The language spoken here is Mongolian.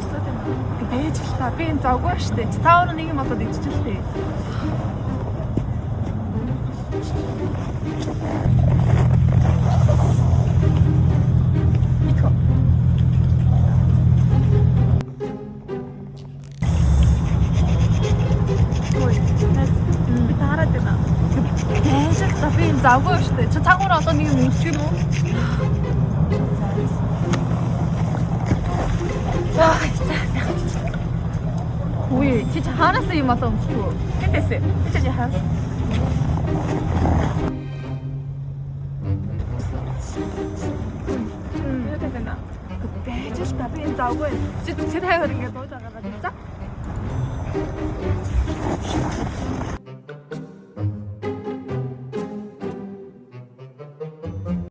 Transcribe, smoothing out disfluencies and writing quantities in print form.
өсөд юм. Бэж л та би энэ завгүй штэ. Цаавар нэг юм болоод идчихлээ. Завгүй штэ. Чи цаагаараа одоо нэг юм өмсч гинөө. Ой, чи хаанаас юм одоо өмсч үү? Тэтэсэ. Чи хаас. Тэтэна. Бэж л та би энэ завгүй. Чи хайр ингээд дууж байгаа даа.